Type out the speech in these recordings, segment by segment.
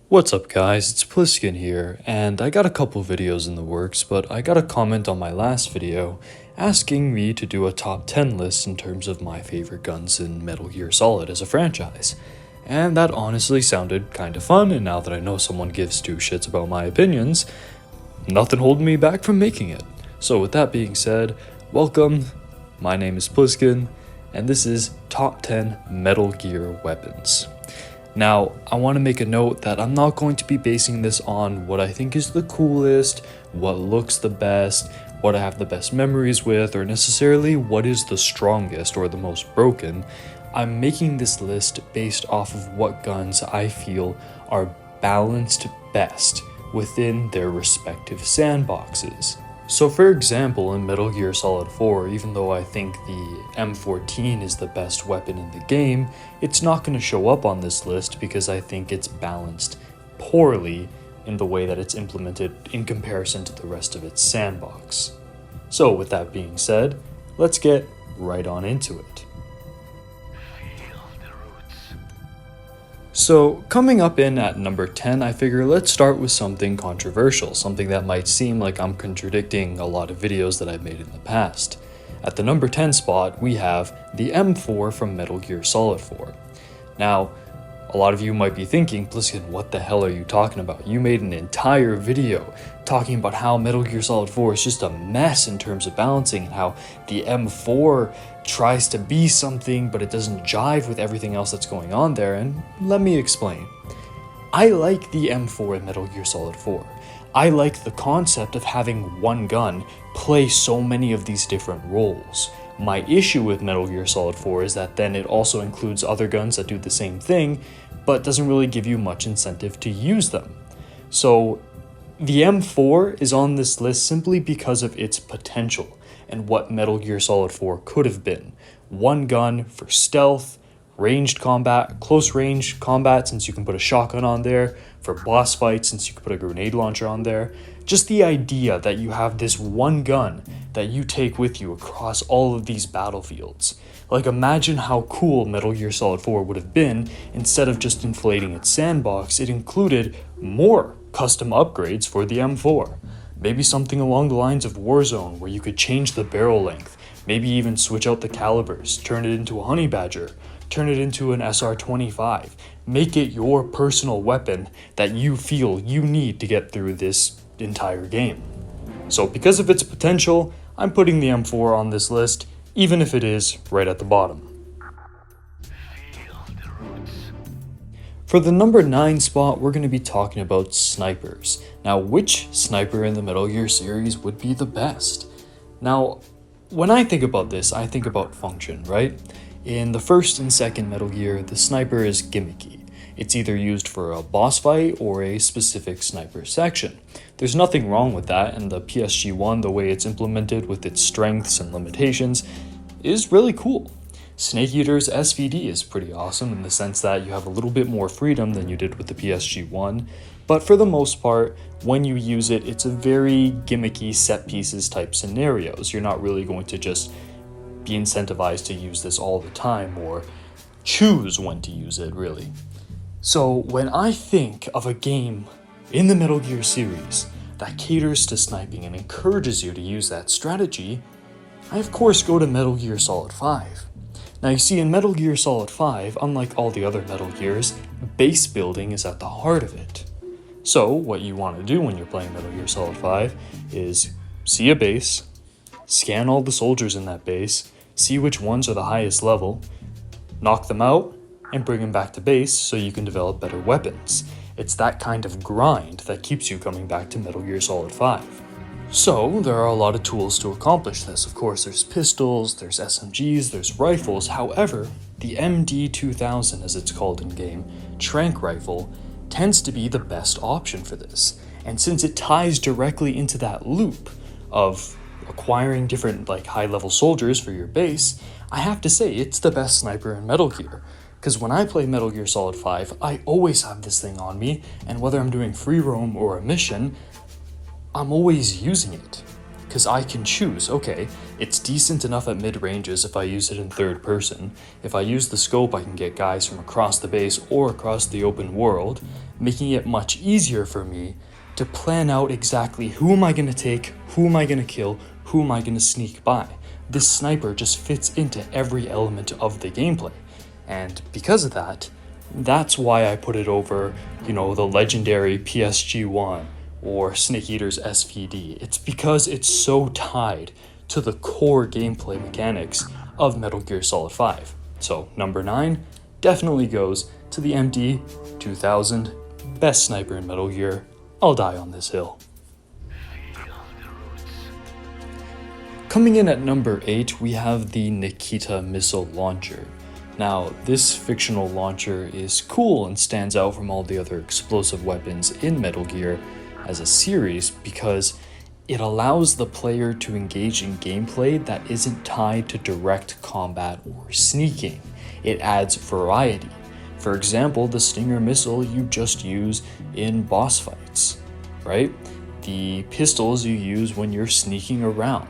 What's up guys, it's Pliskin here, and I got a couple videos in the works, but I got a comment on my last video asking me to do a top 10 list in terms of my favorite guns in Metal Gear Solid as a franchise. And that honestly sounded kinda fun, and now that I know someone gives two shits about my opinions, nothing holding me back from making it. So with that being said, welcome, my name is Pliskin, and this is Top 10 Metal Gear Weapons. Now, I want to make a note that I'm not going to be basing this on what I think is the coolest, what looks the best, what I have the best memories with, or necessarily what is the strongest or the most broken. I'm making this list based off of what guns I feel are balanced best within their respective sandboxes. So for example, in Metal Gear Solid 4, even though I think the M14 is the best weapon in the game, it's not going to show up on this list because I think it's balanced poorly in the way that it's implemented in comparison to the rest of its sandbox. So with that being said, let's get right on into it. So coming up in at number 10, I figure let's start with something controversial, something that might seem like I'm contradicting a lot of videos that I've made in the past. At the number 10 spot, we have the M4 from Metal Gear Solid 4. Now, a lot of you might be thinking, Pliskin, what the hell are you talking about? You made an entire video talking about how Metal Gear Solid 4 is just a mess in terms of balancing and how the M4 tries to be something but it doesn't jive with everything else that's going on there, and let me explain. I like the M4 in Metal Gear Solid 4. I like the concept of having one gun play so many of these different roles. My issue with Metal Gear Solid 4 is that then it also includes other guns that do the same thing, but doesn't really give you much incentive to use them. So the M4 is on this list simply because of its potential and what Metal Gear Solid 4 could have been. One gun for stealth, ranged combat, close range combat since you can put a shotgun on there, for boss fights since you can put a grenade launcher on there. Just the idea that you have this one gun that you take with you across all of these battlefields. Like, imagine how cool Metal Gear Solid 4 would have been. Instead of just inflating its sandbox, it included more custom upgrades for the M4. Maybe something along the lines of Warzone, where you could change the barrel length, maybe even switch out the calibers, turn it into a Honey Badger, turn it into an SR-25, make it your personal weapon that you feel you need to get through this entire game. So because of its potential, I'm putting the M4 on this list, even if it is right at the bottom. For the number 9 spot, we're going to be talking about snipers. Now, which sniper in the Metal Gear series would be the best? Now, when I think about this, I think about function, right? In the first and second Metal Gear, the sniper is gimmicky. It's either used for a boss fight or a specific sniper section. There's nothing wrong with that, and the PSG-1, the way it's implemented with its strengths and limitations, is really cool. Snake Eater's SVD is pretty awesome in the sense that you have a little bit more freedom than you did with the PSG-1, but for the most part, when you use it, it's a very gimmicky set pieces type scenarios. You're not really going to just be incentivized to use this all the time or choose when to use it, really. So when I think of a game in the Metal Gear series that caters to sniping and encourages you to use that strategy, I of course go to Metal Gear Solid 5. Now you see, in Metal Gear Solid 5, unlike all the other Metal Gears, base building is at the heart of it. So what you want to do when you're playing Metal Gear Solid 5 is see a base, scan all the soldiers in that base, see which ones are the highest level, knock them out, and bring them back to base so you can develop better weapons. It's that kind of grind that keeps you coming back to Metal Gear Solid 5. So, there are a lot of tools to accomplish this. Of course, there's pistols, there's SMGs, there's rifles. However, the MD-2000, as it's called in-game, tranq rifle, tends to be the best option for this. And since it ties directly into that loop of acquiring different high-level soldiers for your base, I have to say it's the best sniper in Metal Gear. Because when I play Metal Gear Solid 5, I always have this thing on me, and whether I'm doing free roam or a mission, I'm always using it. Because I can choose, okay, it's decent enough at mid-ranges if I use it in third person. If I use the scope, I can get guys from across the base or across the open world. making it much easier for me to plan out exactly who am I going to take, who am I going to kill, who am I going to sneak by. This sniper just fits into every element of the gameplay. And because of that, that's why I put it over, the legendary PSG-1 or Snake Eater's SVD. It's because it's so tied to the core gameplay mechanics of Metal Gear Solid 5. So number 9 definitely goes to the MD-2000, best sniper in Metal Gear. I'll die on this hill. Coming in at number 8, we have the Nikita missile launcher. Now, this fictional launcher is cool and stands out from all the other explosive weapons in Metal Gear as a series because it allows the player to engage in gameplay that isn't tied to direct combat or sneaking. It adds variety. For example, the Stinger missile you just use in boss fights, right? The pistols you use when you're sneaking around,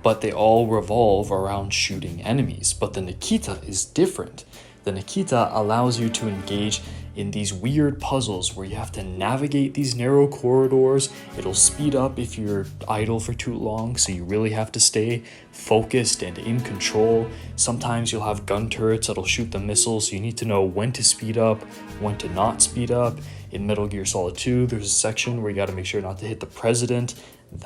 but they all revolve around shooting enemies. But the Nikita is different. The Nikita allows you to engage in these weird puzzles where you have to navigate these narrow corridors. It'll speed up if you're idle for too long, so you really have to stay focused and in control. Sometimes you'll have gun turrets that'll shoot the missiles, so you need to know when to speed up, when to not speed up. In Metal Gear Solid 2, there's a section where you gotta make sure not to hit the president.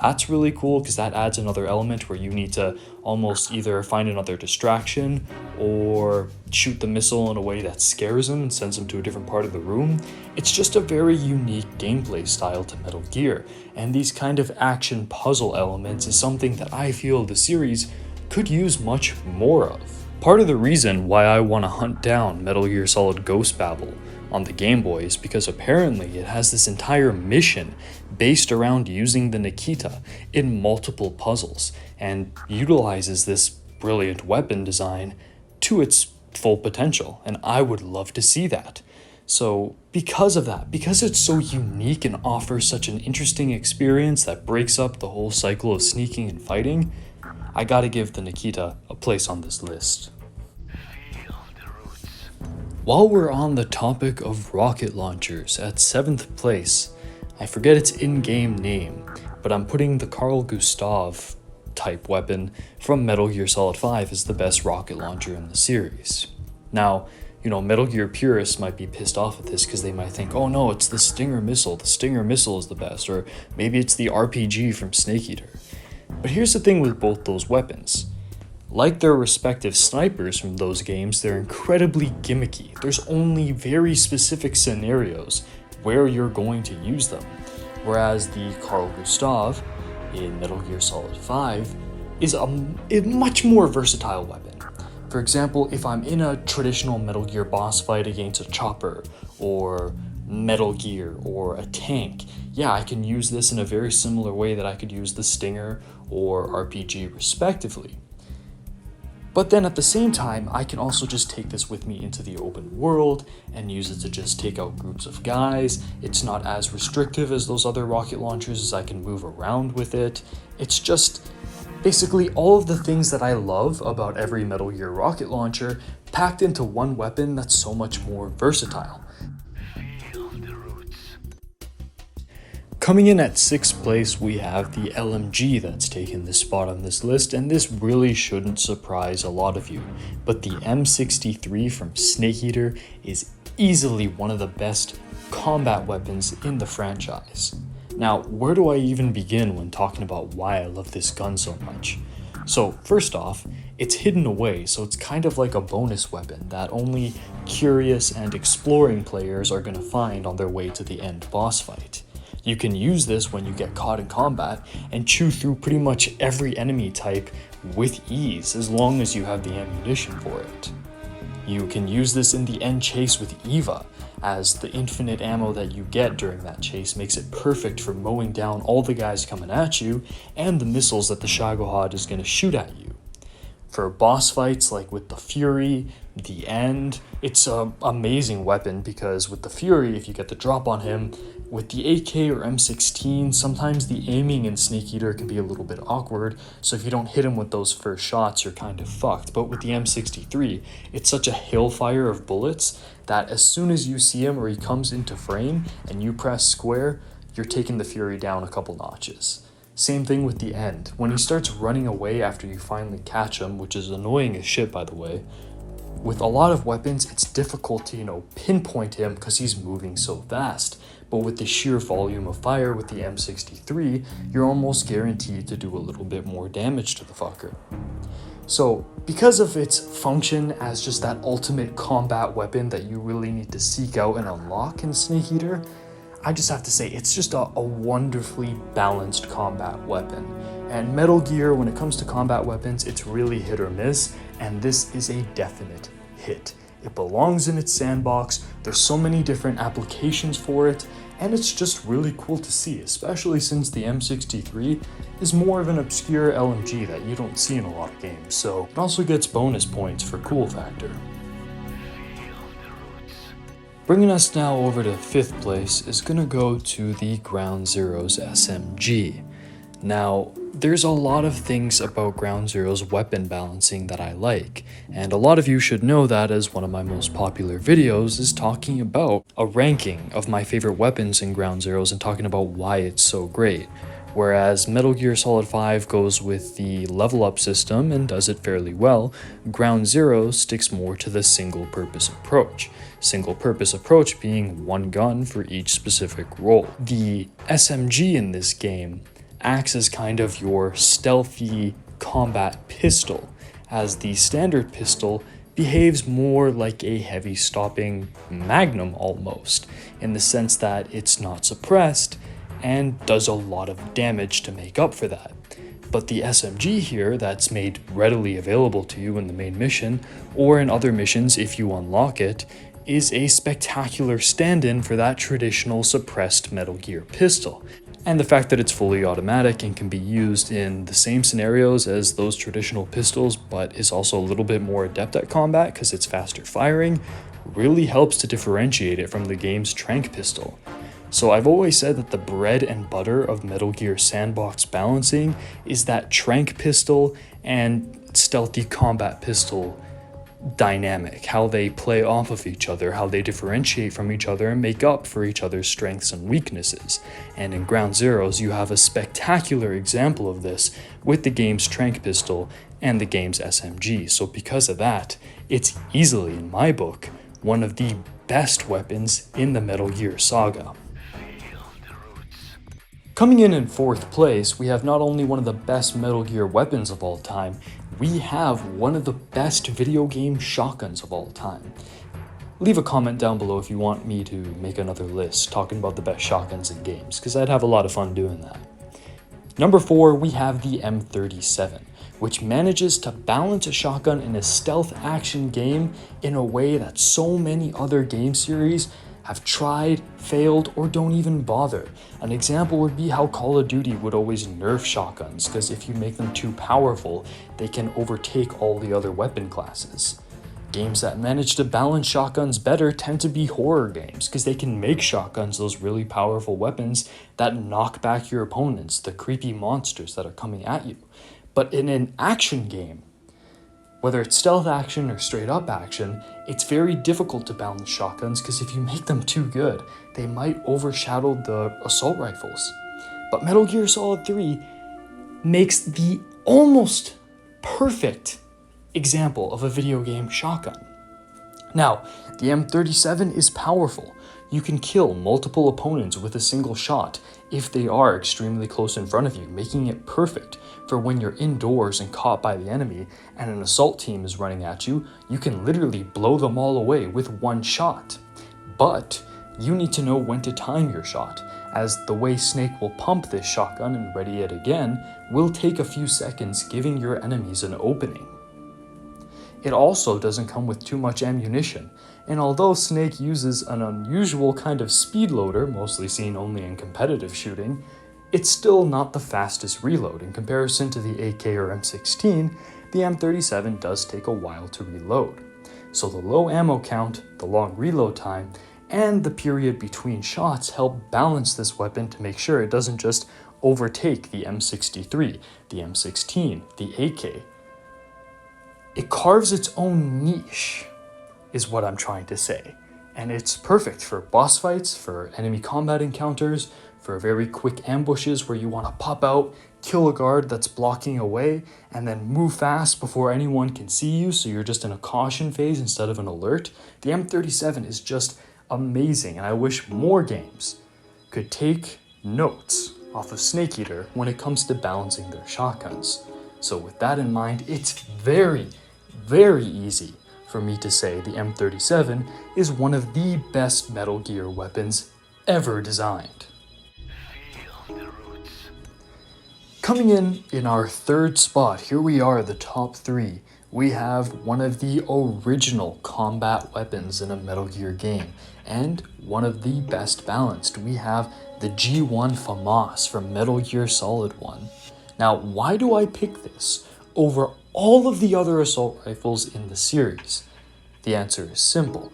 That's really cool because that adds another element where you need to almost either find another distraction or shoot the missile in a way that scares him and sends him to a different part of the room. It's just a very unique gameplay style to Metal Gear, and these kind of action puzzle elements is something that I feel the series could use much more of. Part of the reason why I want to hunt down Metal Gear Solid Ghost Babel on the Game Boy is because apparently it has this entire mission based around using the Nikita in multiple puzzles and utilizes this brilliant weapon design to its full potential, and I would love to see that. So because of that, because it's so unique and offers such an interesting experience that breaks up the whole cycle of sneaking and fighting, I gotta give the Nikita a place on this list. While we're on the topic of rocket launchers, at 7th place, I forget its in-game name, but I'm putting the Carl Gustav type weapon from Metal Gear Solid 5 as the best rocket launcher in the series. Now, Metal Gear purists might be pissed off at this because they might think, oh no, it's the Stinger missile is the best, or maybe it's the RPG from Snake Eater. But here's the thing with both those weapons. Like their respective snipers from those games, they're incredibly gimmicky. There's only very specific scenarios where you're going to use them. Whereas the Carl Gustav in Metal Gear Solid 5 is a much more versatile weapon. For example, if I'm in a traditional Metal Gear boss fight against a chopper, or Metal Gear, or a tank, yeah, I can use this in a very similar way that I could use the Stinger or RPG respectively. But then at the same time, I can also just take this with me into the open world and use it to just take out groups of guys. It's not as restrictive as those other rocket launchers as I can move around with it. It's just basically all of the things that I love about every Metal Gear rocket launcher packed into one weapon that's so much more versatile. Coming in at 6th place, we have the LMG that's taken this spot on this list, and this really shouldn't surprise a lot of you, but the M63 from Snake Eater is easily one of the best combat weapons in the franchise. Now, where do I even begin when talking about why I love this gun so much? So, first off, it's hidden away, so it's kind of like a bonus weapon that only curious and exploring players are going to find on their way to the end boss fight. You can use this when you get caught in combat and chew through pretty much every enemy type with ease as long as you have the ammunition for it. You can use this in the end chase with Eva, as the infinite ammo that you get during that chase makes it perfect for mowing down all the guys coming at you and the missiles that the Shagohod is going to shoot at you. For boss fights like with the Fury, the End, it's an amazing weapon because with the Fury, if you get the drop on him, with the AK or M16, sometimes the aiming in Snake Eater can be a little bit awkward, so if you don't hit him with those first shots, you're kind of fucked. But with the M63, it's such a hailfire of bullets that as soon as you see him or he comes into frame and you press square, you're taking the Fury down a couple notches. Same thing with the End. When he starts running away after you finally catch him, which is annoying as shit by the way, with a lot of weapons, it's difficult to, pinpoint him because he's moving so fast. But with the sheer volume of fire with the M63, you're almost guaranteed to do a little bit more damage to the fucker. So, because of its function as just that ultimate combat weapon that you really need to seek out and unlock in Snake Eater, I just have to say, it's just a wonderfully balanced combat weapon. And Metal Gear, when it comes to combat weapons, it's really hit or miss, and this is a definite hit. It belongs in its sandbox, there's so many different applications for it, and it's just really cool to see, especially since the M63 is more of an obscure LMG that you don't see in a lot of games, so it also gets bonus points for cool factor. Bringing us now over to 5th place is gonna go to the Ground Zeroes SMG. Now, there's a lot of things about Ground Zero's weapon balancing that I like, and a lot of you should know that as one of my most popular videos is talking about a ranking of my favorite weapons in Ground Zeroes and talking about why it's so great. Whereas Metal Gear Solid 5 goes with the level up system and does it fairly well, Ground Zero sticks more to the single purpose approach. Single purpose approach being one gun for each specific role. The SMG in this game acts as kind of your stealthy combat pistol, as the standard pistol behaves more like a heavy stopping Magnum almost, in the sense that it's not suppressed and does a lot of damage to make up for that. But the SMG here that's made readily available to you in the main mission, or in other missions if you unlock it, is a spectacular stand-in for that traditional suppressed Metal Gear pistol. And the fact that it's fully automatic and can be used in the same scenarios as those traditional pistols, but is also a little bit more adept at combat because it's faster firing, really helps to differentiate it from the game's Trank pistol. So I've always said that the bread and butter of Metal Gear sandbox balancing is that Trank pistol and stealthy combat pistol dynamic, how they play off of each other, how they differentiate from each other and make up for each other's strengths and weaknesses. And in Ground Zeroes, you have a spectacular example of this with the game's Trank pistol and the game's SMG. So because of that, it's easily, in my book, one of the best weapons in the Metal Gear saga. Coming in 4th place, we have not only one of the best Metal Gear weapons of all time, we have one of the best video game shotguns of all time. Leave a comment down below if you want me to make another list talking about the best shotguns in games, because I'd have a lot of fun doing that. Number 4, we have the M37, which manages to balance a shotgun in a stealth action game in a way that so many other game series have tried, failed, or don't even bother. An example would be how Call of Duty would always nerf shotguns, because if you make them too powerful, they can overtake all the other weapon classes. Games that manage to balance shotguns better tend to be horror games, because they can make shotguns those really powerful weapons that knock back your opponents, the creepy monsters that are coming at you. But in an action game, whether it's stealth action or straight up action, it's very difficult to balance shotguns because if you make them too good, they might overshadow the assault rifles. But Metal Gear Solid 3 makes the almost perfect example of a video game shotgun. Now, the M37 is powerful. You can kill multiple opponents with a single shot if they are extremely close in front of you, making it perfect for when you're indoors and caught by the enemy and an assault team is running at you. You can literally blow them all away with one shot. But you need to know when to time your shot, as the way Snake will pump this shotgun and ready it again will take a few seconds, giving your enemies an opening. It also doesn't come with too much ammunition, and although Snake uses an unusual kind of speed loader, mostly seen only in competitive shooting, It's still not the fastest reload. In comparison to the AK or M16, the M37 does take a while to reload. So the low ammo count, the long reload time, and the period between shots help balance this weapon to make sure it doesn't just overtake the M63, the M16, the AK. It carves its own niche, is what I'm trying to say. And it's perfect for boss fights, for enemy combat encounters, for very quick ambushes where you want to pop out, kill a guard that's blocking away, and then move fast before anyone can see you, so you're just in a caution phase instead of an alert. The M37 is just amazing, and I wish more games could take notes off of Snake Eater when it comes to balancing their shotguns. So with that in mind, it's very, very easy for me to say the M37 is one of the best Metal Gear weapons ever designed. Coming in our third spot, here we are, the top three. We have one of the original combat weapons in a Metal Gear game, and one of the best balanced. We have the G1 Famas from Metal Gear Solid 1. Now, why do I pick this over all of the other assault rifles in the series? The answer is simple.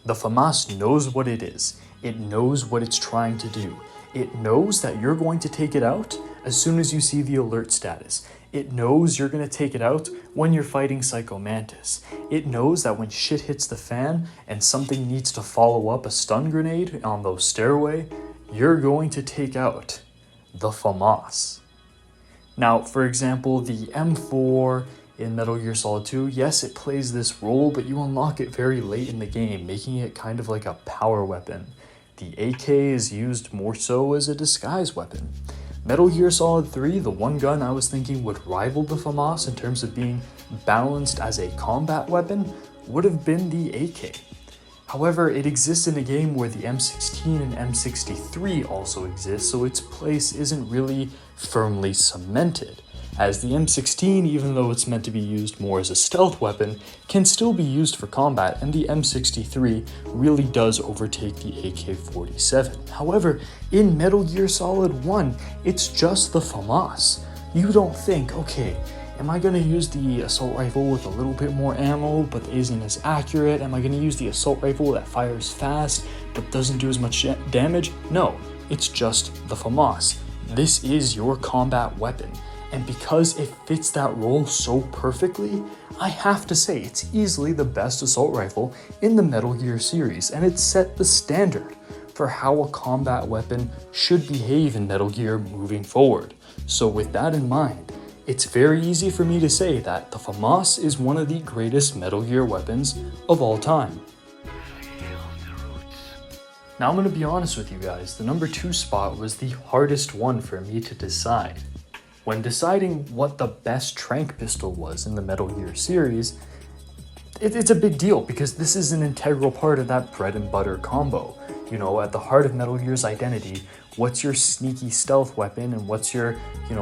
The Famas knows what it is. It knows what it's trying to do. It knows that you're going to take it out as soon as you see the alert status. It knows you're going to take it out when you're fighting Psycho Mantis. It knows that when shit hits the fan and something needs to follow up a stun grenade on those stairway, you're going to take out the Famas. Now, for example, the M4 in Metal Gear Solid 2, yes, it plays this role, but you unlock it very late in the game, making it kind of like a power weapon. The AK is used more so as a disguise weapon. Metal Gear Solid 3, the one gun I was thinking would rival the Famas in terms of being balanced as a combat weapon, would have been the AK. However, it exists in a game where the M16 and M63 also exist, so its place isn't really firmly cemented, as the M16, even though it's meant to be used more as a stealth weapon, can still be used for combat, and the M63 really does overtake the AK-47. However, in Metal Gear Solid 1, it's just the Famas. You don't think, okay, am I going to use the assault rifle with a little bit more ammo but isn't as accurate? Am I going to use the assault rifle that fires fast but doesn't do as much damage? No, it's just the Famas. This is your combat weapon. And because it fits that role so perfectly, I have to say it's easily the best assault rifle in the Metal Gear series, and it set the standard for how a combat weapon should behave in Metal Gear moving forward. So with that in mind, it's very easy for me to say that the Famas is one of the greatest Metal Gear weapons of all time. Now I'm going to be honest with you guys, the number 2 spot was the hardest one for me to decide. When deciding what the best tranq pistol was in the Metal Gear series, it's a big deal because this is an integral part of that bread and butter combo. You know, at the heart of Metal Gear's identity, what's your sneaky stealth weapon and what's your,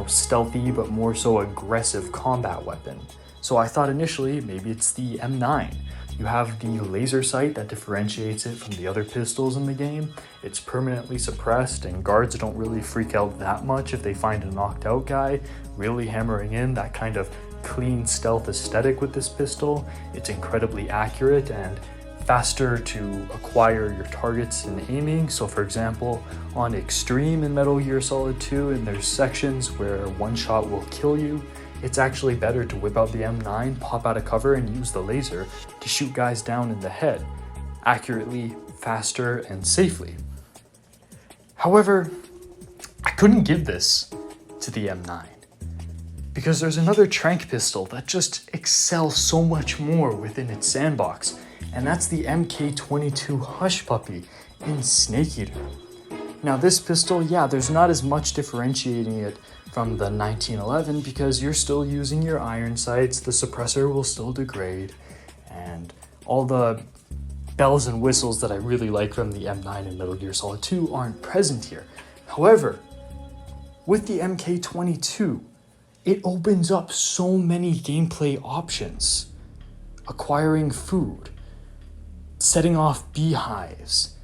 stealthy but more so aggressive combat weapon? So I thought initially maybe it's the M9. You have the laser sight that differentiates it from the other pistols in the game. It's permanently suppressed and guards don't really freak out that much if they find a knocked out guy, really hammering in that kind of clean stealth aesthetic with this pistol. It's incredibly accurate and faster to acquire your targets in aiming. So for example, on Extreme in Metal Gear Solid 2, and there's sections where one shot will kill you, it's actually better to whip out the M9, pop out of cover, and use the laser to shoot guys down in the head, accurately, faster, and safely. However, I couldn't give this to the M9, because there's another tranq pistol that just excels so much more within its sandbox, and that's the MK22 Hush Puppy in Snake Eater. Now this pistol, yeah, there's not as much differentiating it from the 1911 because you're still using your iron sights, the suppressor will still degrade, and all the bells and whistles that I really like from the M9 and Metal Gear Solid 2 aren't present here. However, with the MK22, it opens up so many gameplay options. Acquiring food, setting off beehives,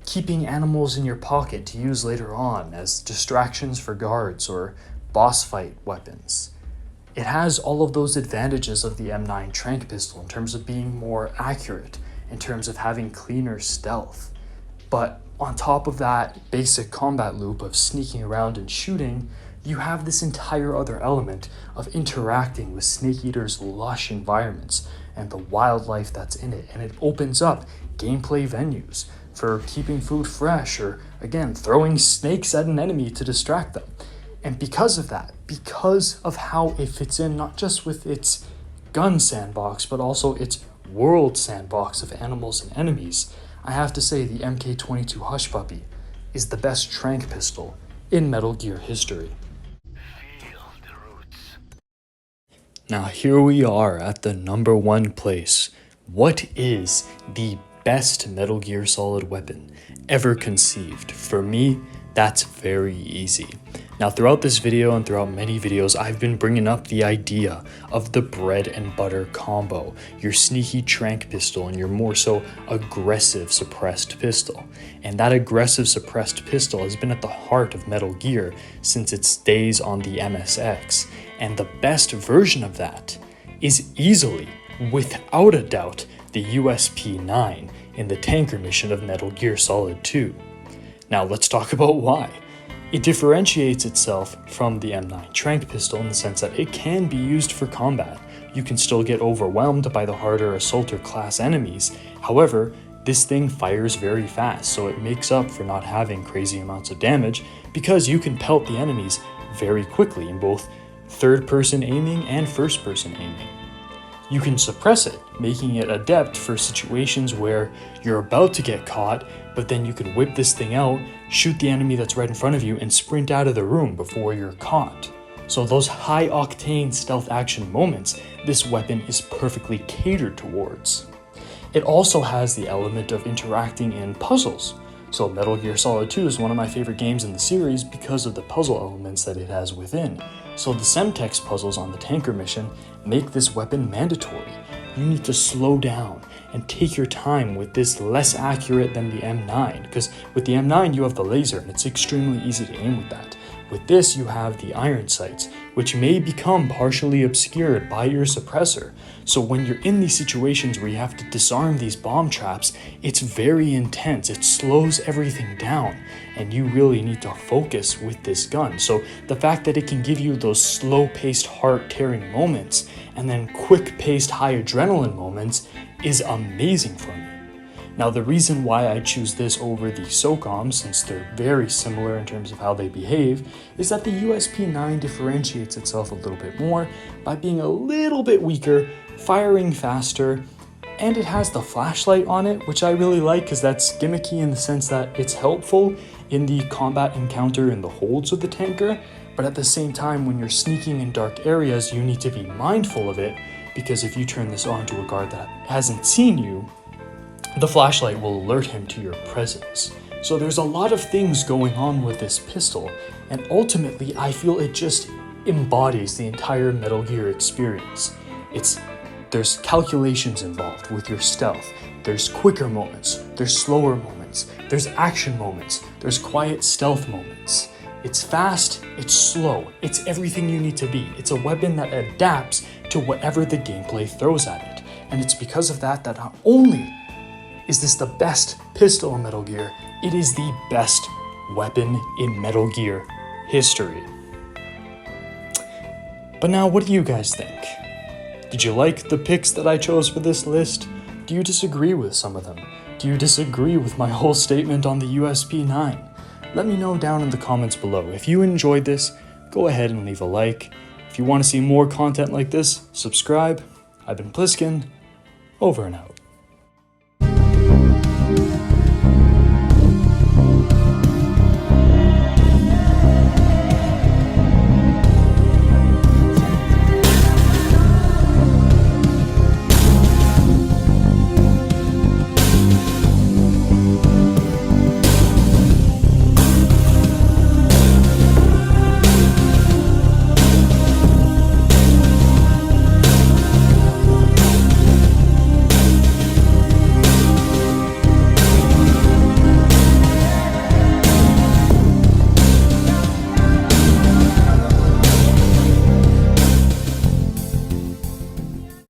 keeping animals in your pocket to use later on as distractions for guards or boss fight weapons. It has all of those advantages of the M9 trank pistol in terms of being more accurate, in terms of having cleaner stealth. But on top of that basic combat loop of sneaking around and shooting, you have this entire other element of interacting with Snake Eater's lush environments and the wildlife that's in it, and it opens up gameplay venues for keeping food fresh or, again, throwing snakes at an enemy to distract them. And because of that, because of how it fits in not just with its gun sandbox, but also its world sandbox of animals and enemies, I have to say the MK22 Hush Puppy is the best trank pistol in Metal Gear history. Now here we are at the number 1 place. What is the best Metal Gear Solid weapon ever conceived? For me, that's very easy. Now throughout this video and throughout many videos, I've been bringing up the idea of the bread and butter combo, your sneaky trank pistol and your more so aggressive suppressed pistol. And that aggressive suppressed pistol has been at the heart of Metal Gear since its days on the MSX. And the best version of that is easily, without a doubt, the USP-9 in the tanker mission of Metal Gear Solid 2. Now let's talk about why. It differentiates itself from the M9 trank pistol in the sense that it can be used for combat. You can still get overwhelmed by the harder assaulter class enemies. However, this thing fires very fast, so it makes up for not having crazy amounts of damage because you can pelt the enemies very quickly in both third-person aiming and first-person aiming. You can suppress it, making it adept for situations where you're about to get caught, but then you can whip this thing out, shoot the enemy that's right in front of you, and sprint out of the room before you're caught. So those high-octane stealth action moments, this weapon is perfectly catered towards. It also has the element of interacting in puzzles. So Metal Gear Solid 2 is one of my favorite games in the series because of the puzzle elements that it has within. So the Semtex puzzles on the tanker mission make this weapon mandatory. You need to slow down and take your time with this, less accurate than the M9, because with the M9 you have the laser and it's extremely easy to aim with that. With this you have the iron sights, which may become partially obscured by your suppressor. So when you're in these situations where you have to disarm these bomb traps, it's very intense, it slows everything down, and you really need to focus with this gun. So the fact that it can give you those slow-paced, heart-tearing moments, and then quick-paced, high adrenaline moments is amazing for me. Now the reason why I choose this over the SOCOM, since they're very similar in terms of how they behave, is that the USP-9 differentiates itself a little bit more by being a little bit weaker, firing faster, and it has the flashlight on it, which I really like because that's gimmicky in the sense that it's helpful in the combat encounter in the holds of the tanker, but at the same time when you're sneaking in dark areas you need to be mindful of it, because if you turn this on to a guard that hasn't seen you, the flashlight will alert him to your presence. So there's a lot of things going on with this pistol, and ultimately I feel it just embodies the entire Metal Gear experience. There's calculations involved with your stealth, there's quicker moments, there's slower moments, there's action moments, there's quiet stealth moments. It's fast, it's slow, it's everything you need to be. It's a weapon that adapts to whatever the gameplay throws at it. And it's because of that that not only is this the best pistol in Metal Gear, it is the best weapon in Metal Gear history. But now, what do you guys think? Did you like the picks that I chose for this list? Do you disagree with some of them? Do you disagree with my whole statement on the USP-9? Let me know down in the comments below. If you enjoyed this, go ahead and leave a like. If you want to see more content like this, subscribe. I've been Pliskin, over and out.